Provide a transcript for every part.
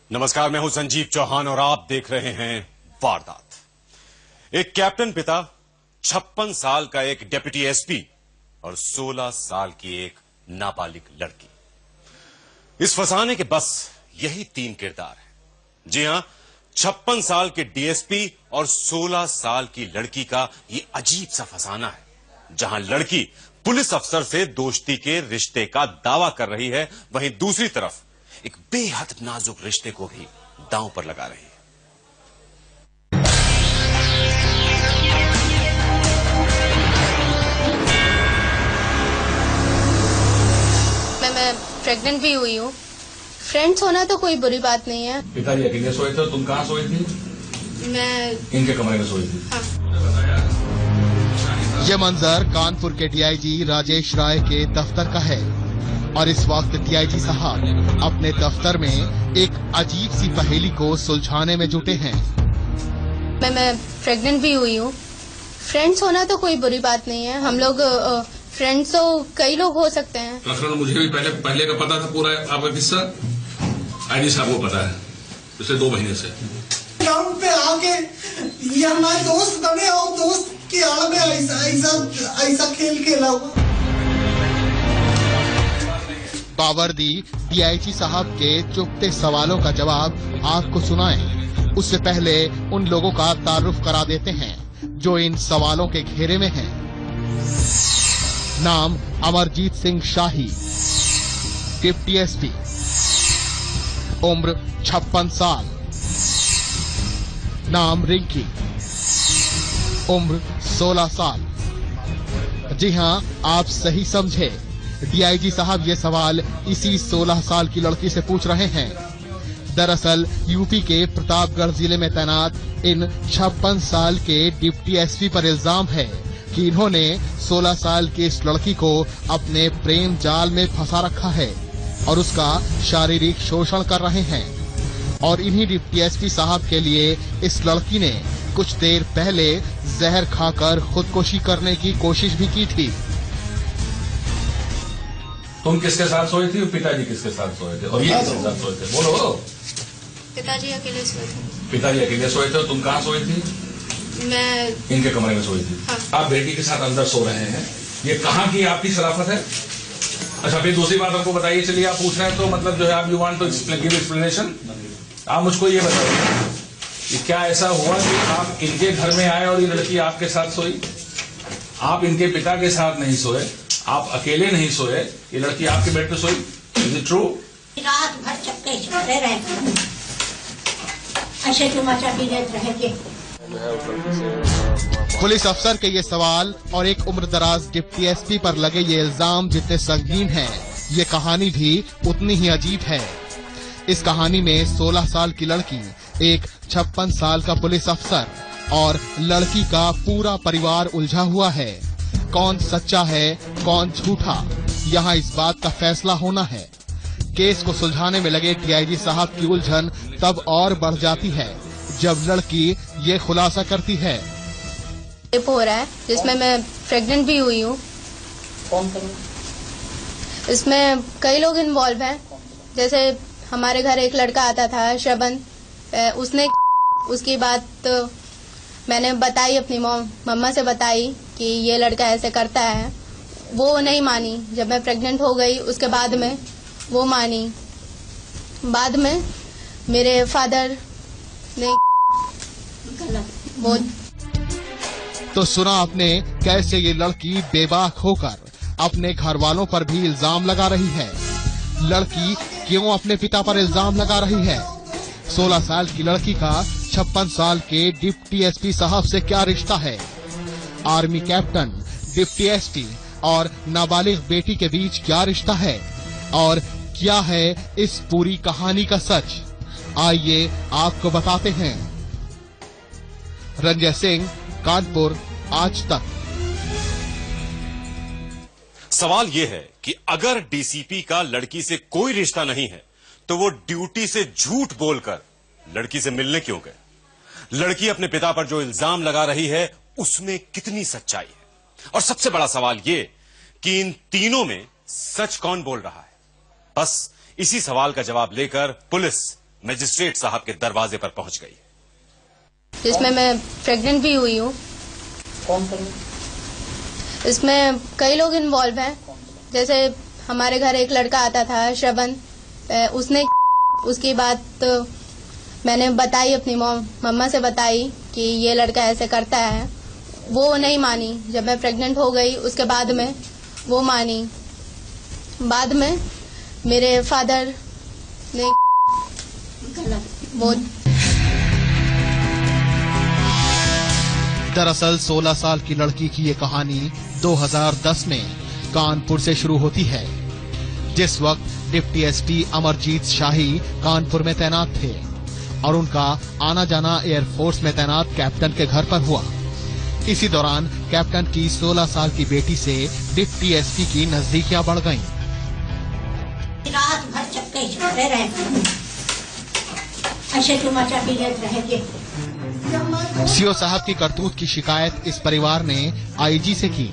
नमस्कार, मैं हूं संजीव चौहान और आप देख रहे हैं वारदात। एक कैप्टन पिता, 56 साल का एक डिप्टी एसपी और 16 साल की एक नाबालिग लड़की। इस फसाने के बस यही 3 किरदार हैं। जी हां, 56 साल के डीएसपी और 16 साल की लड़की का ये अजीब सा फसाना है, जहां लड़की पुलिस अफसर से दोस्ती के रिश्ते का दावा कर रही है, वहीं दूसरी तरफ एक बेहद नाजुक रिश्ते को भी दांव पर लगा रही है। मैं प्रेग्नेंट भी हुई हूँ। फ्रेंड्स होना तो कोई बुरी बात नहीं है। पिताजी अकेले सोए थे, तुम कहाँ सोई थी? मैं इनके कमरे में सोई थी। हाँ। ये मंजर कानपुर के डीआईजी राजेश राय के दफ्तर का है और इस वक्त डीआईजी साहब अपने दफ्तर में एक अजीब सी पहेली को सुलझाने में जुटे हैं। मैं प्रेग्नेंट भी हुई हूँ। फ्रेंड्स होना तो कोई बुरी बात नहीं है। हम लोग फ्रेंड्स तो कई लोग हो सकते हैं। दरअसल मुझे भी पहले का पता था पूरा आपका किस्सा। आईजी साहब को पता है पिछले 2 महीने से। ग्राउंड पे आके ये हमारे दोस्त बने और दोस्त की आड़ में ऐसा खेल खेला हुआ। बावर्दी डीआईजी साहब के चुपते सवालों का जवाब आपको सुनाएं, उससे पहले उन लोगों का तारुफ करा देते हैं जो इन सवालों के घेरे में हैं। नाम अमरजीत सिंह शाही, डिप्टी एसपी, उम्र 56 साल, नाम रिंकी, उम्र 16 साल। जी हां, आप सही समझे, डीआईजी साहब ये सवाल इसी 16 साल की लड़की से पूछ रहे हैं। दरअसल यूपी के प्रतापगढ़ जिले में तैनात इन 56 साल के डिप्टी एसपी पर इल्जाम है कि इन्होंने 16 साल की इस लड़की को अपने प्रेम जाल में फंसा रखा है और उसका शारीरिक शोषण कर रहे हैं। और इन्हीं डिप्टी एसपी साहब के लिए इस लड़की ने कुछ देर पहले जहर खाकर खुदकुशी करने की कोशिश भी की थी। तुम किसके साथ सोई थी और पिताजी किसके साथ सोए थे और ये किसके साथ सोए थे? बोलो। पिताजी अकेले सोए थे। पिताजी अकेले सोए थे और तुम कहाँ सोई थी? मैं इनके कमरे में सोई थी। हाँ। आप बेटी के साथ अंदर सो रहे हैं, ये कहाँ की आपकी शराफत है? अच्छा, फिर दूसरी बात हमको बताइए। चलिए, आप पूछ रहे हैं तो मतलब जो है आप you want to give explanation. आप मुझको ये बताइए कि क्या ऐसा हुआ कि आप इनके घर में आए और ये लड़की आपके साथ सोई? आप इनके पिता के साथ नहीं सोए, आप अकेले नहीं सोए, ये लड़की आपके बेड पे सोई। Is it true? रात भर चक्के चलते रहते, ऐसे तमाशा भी रहे थे। पुलिस अफसर के ये सवाल और एक उम्रदराज डिप्टी एसपी पर लगे ये इल्जाम जितने संगीन हैं, ये कहानी भी उतनी ही अजीब है। इस कहानी में 16 साल की लड़की, एक 56 साल का पुलिस अफसर और लड़की का पूरा परिवार उलझा हुआ है। कौन सच्चा है, कौन झूठा, यहाँ इस बात का फैसला होना है। केस को सुलझाने में लगे डीआईजी साहब की उलझन तब और बढ़ जाती है जब लड़की ये खुलासा करती है। रेप हो रहा है जिसमें मैं प्रेग्नेंट भी हुई हूँ। इसमें कई लोग इन्वॉल्व हैं। जैसे हमारे घर एक लड़का आता था, श्रवण, उसने उसकी बात तो मैंने बताई, अपनी मम्मा से बताई कि ये लड़का ऐसे करता है। वो नहीं मानी। जब मैं प्रेग्नेंट हो गई उसके बाद में वो मानी। बाद में मेरे फादर ने वो तो सुना आपने कैसे ये लड़की बेबाक होकर अपने घर वालों पर भी इल्जाम लगा रही है। लड़की क्यों अपने पिता पर इल्जाम लगा रही है? 16 साल की लड़की का 56 साल के डिप्टी एसपी साहब से क्या रिश्ता है? आर्मी कैप्टन, डिप्टी एसपी और नाबालिग बेटी के बीच क्या रिश्ता है? और क्या है इस पूरी कहानी का सच? आइए आपको बताते हैं। रंजय सिंह, कानपुर, आज तक। सवाल यह है कि अगर डीसीपी का लड़की से कोई रिश्ता नहीं है तो वो ड्यूटी से झूठ बोलकर लड़की से मिलने क्यों गए? लड़की अपने पिता पर जो इल्जाम लगा रही है उसमें कितनी सच्चाई है? और सबसे बड़ा सवाल ये कि इन तीनों में सच कौन बोल रहा है? बस इसी सवाल का जवाब लेकर पुलिस मजिस्ट्रेट साहब के दरवाजे पर पहुंच गई, जिसमें मैं प्रेग्नेंट भी हुई हूँ। इसमें कई लोग इन्वॉल्व हैं। जैसे हमारे घर एक लड़का आता था श्रवण, उसकी बात मैंने बताई, अपनी मम्मा से बताई कि ये लड़का ऐसे करता है। वो नहीं मानी। जब मैं प्रेग्नेंट हो गई उसके बाद में वो मानी। बाद में मेरे फादर ने वो दरअसल 16 साल की लड़की की ये कहानी 2010 में कानपुर से शुरू होती है, जिस वक्त डिप्टी एसपी अमरजीत शाही कानपुर में तैनात थे और उनका आना जाना एयरफोर्स में तैनात कैप्टन के घर पर हुआ। इसी दौरान कैप्टन की 16 साल की बेटी से डिप्टी एसपी की नजदीकियां बढ़ गईं। रात भर चक्के छुपे रहते, ऐसे तमाचा भी लेते रहे। सीओ साहब की करतूत की शिकायत इस परिवार ने आईजी से की।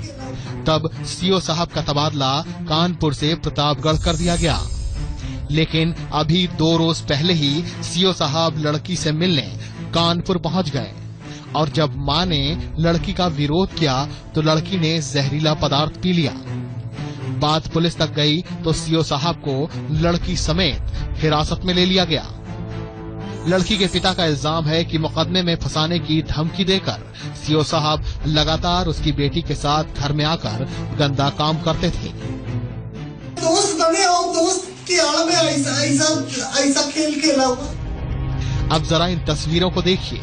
तब सीओ साहब का तबादला कानपुर से प्रतापगढ़ कर दिया गया। लेकिन अभी 2 रोज पहले ही सीओ साहब लड़की से मिलने कानपुर पहुंच गए और जब मां ने लड़की का विरोध किया तो लड़की ने जहरीला पदार्थ पी लिया। बात पुलिस तक गई तो सीओ साहब को लड़की समेत हिरासत में ले लिया गया। लड़की के पिता का इल्जाम है कि मुकदमे में फंसाने की धमकी देकर सीओ साहब लगातार उसकी बेटी के साथ घर में आकर गंदा काम करते थे। दोस्त बने और दोस्त की आड़ में ऐसा खेल खेला हुआ। अब जरा इन तस्वीरों को देखिए।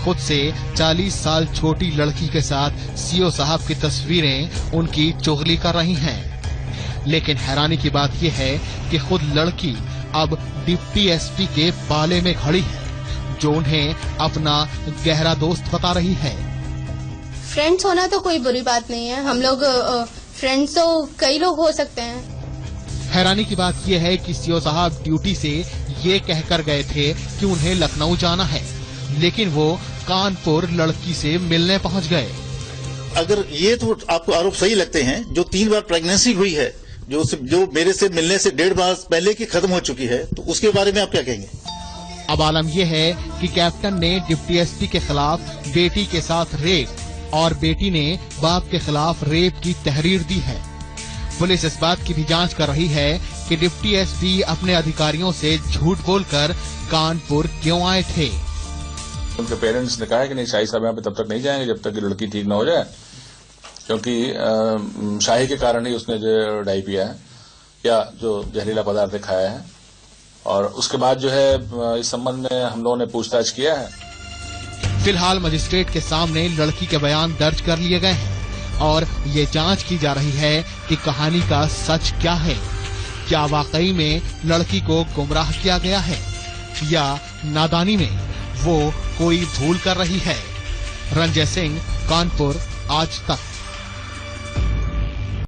खुद से 40 साल छोटी लड़की के साथ सीओ साहब की तस्वीरें उनकी चुगली कर रही हैं। लेकिन हैरानी की बात यह है कि खुद लड़की अब डिप्टी एसपी के पाले में खड़ी है, जो उन्हें अपना गहरा दोस्त बता रही है। फ्रेंड्स होना तो कोई बुरी बात नहीं है। हम लोग फ्रेंड्स तो कई लोग हो सकते हैं। हैरानी की बात यह है कि सीओ साहब ड्यूटी से ये कहकर गए थे कि उन्हें लखनऊ जाना है, लेकिन वो कानपुर लड़की से मिलने पहुंच गए। अगर ये तो आपको आरोप सही लगते हैं, जो 3 बार प्रेगनेंसी हुई है, जो मेरे से मिलने से 1.5 माह पहले की खत्म हो चुकी है, तो उसके बारे में आप क्या कहेंगे? अब आलम यह है कि कैप्टन ने डिप्टी एसपी के खिलाफ बेटी के साथ रेप और बेटी ने बाप के खिलाफ रेप की तहरीर दी है। पुलिस इस बात की भी जांच कर रही है कि डिप्टी एसपी अपने अधिकारियों से झूठ बोलकर कानपुर क्यों आए थे। उनके पेरेंट्स ने कहा कि नहीं, शाही साहब यहाँ पे तब तक नहीं जाएंगे जब तक कि लड़की ठीक न हो जाए, क्योंकि शाही के कारण ही उसने जो डाई पिया है या जो जहरीला पदार्थ खाया है। और उसके बाद जो है इस संबंध में हम लोगों ने पूछताछ किया है। फिलहाल मजिस्ट्रेट के सामने लड़की के बयान दर्ज कर लिए गए हैं और ये जांच की जा रही है कि कहानी का सच क्या है। क्या वाकई में लड़की को गुमराह किया गया है या नादानी में वो कोई भूल कर रही है। रंजय सिंह, कानपुर, आज तक।